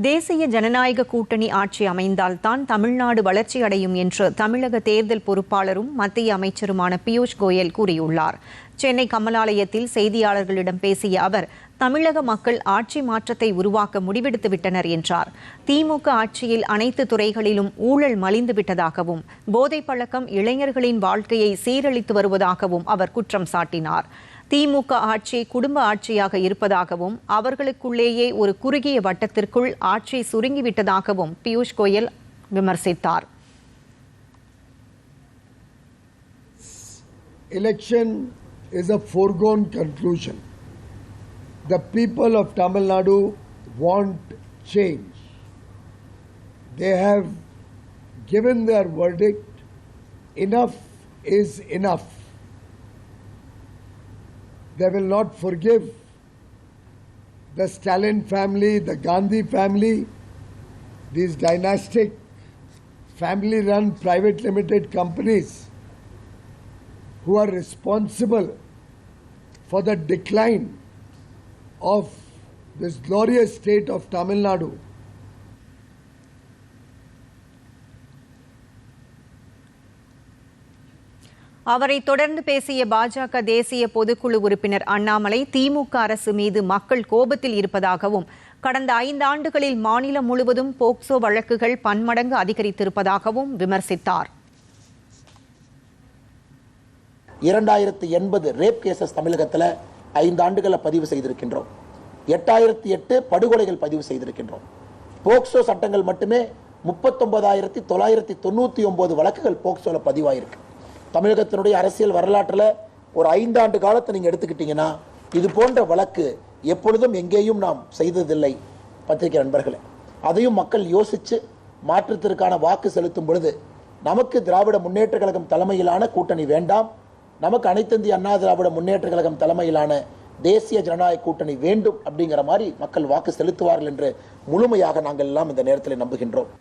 தேசிய ஜனநாயக கூட்டணி ஆட்சி அமைந்தால்தான் தமிழ்நாடு வளர்ச்சி அடையும் என்று தமிழக தேர்தல் பொறுப்பாளரும் மத்திய அமைச்சருமான பியூஷ் கோயல் கூறியுள்ளார். சென்னை கமலாலயத்தில் செய்தியாளர்களிடம் பேசிய அவர், தமிழக மக்கள் ஆட்சி மாற்றத்தை உருவாக்க முடிவெடுத்துவிட்டனர் என்றார். திமுக ஆட்சியில் அனைத்து துறைகளிலும் ஊழல் மலிந்துவிட்டதாகவும், போதைப் பழக்கம் இளைஞர்களின் வாழ்க்கையை சீரழித்து வருவதாகவும் அவர் குற்றம் சாட்டினார். திமுக ஆட்சி குடும்ப ஆட்சியாக இருப்பதாகவும், அவர்களுக்குள்ளேயே ஒரு குறுகிய வட்டத்திற்குள் ஆட்சி சுருங்கிவிட்டதாகவும் பியூஷ் கோயல் விமர்சித்தார். Election is a foregone conclusion. The people of Tamil Nadu want change. They have given their verdict. Enough is enough. They will not forgive the Stalin family, the Gandhi family, these dynastic family-run private limited companies who are responsible for the decline of this glorious state of Tamil Nadu. அவரை தொடர்ந்து பேசிய பாஜக தேசிய பொதுக்குழு உறுப்பினர் அண்ணாமலை, திமுக அரசு மீது மக்கள் கோபத்தில் இருப்பதாகவும், கடந்த 5 ஆண்டுகளில் மாநிலம் முழுவதும் போக்சோ வழக்குகள் பன்மடங்கு அதிகரித்திருப்பதாகவும் விமர்சித்தார். 2080 ரேப் கேசஸ் தமிழகத்தில் 5 ஆண்டுகளில் பதிவு செய்திருக்கின்றோம். 8008 படுகொலைகள் பதிவு செய்திருக்கின்றோம். போக்சோ சட்டங்கள் மட்டுமே 39,999 வழக்குகள் போக்சோல பதிவாயிருக்கு. தமிழகத்தினுடைய அரசியல் வரலாற்றில் ஒரு 5 ஆண்டு காலத்தை நீங்கள் எடுத்துக்கிட்டீங்கன்னா, இது போன்ற வழக்கு எப்பொழுதும் எங்கேயும் நாம் செய்ததில்லை. பத்திரிகை நண்பர்களே, அதையும் மக்கள் யோசித்து மாற்றத்திற்கான வாக்கு செலுத்தும் பொழுது, நமக்கு திராவிட முன்னேற்ற கழகம் தலைமையிலான கூட்டணி வேண்டாம், நமக்கு அனைத்திந்திய அண்ணா திராவிட முன்னேற்ற கழகம் தலைமையிலான தேசிய ஜனநாயக கூட்டணி வேண்டும் அப்படிங்கிற மாதிரி மக்கள் வாக்கு செலுத்துவார்கள் என்று முழுமையாக நாங்கள் எல்லாம் இந்த நேரத்தில் நம்புகின்றோம்.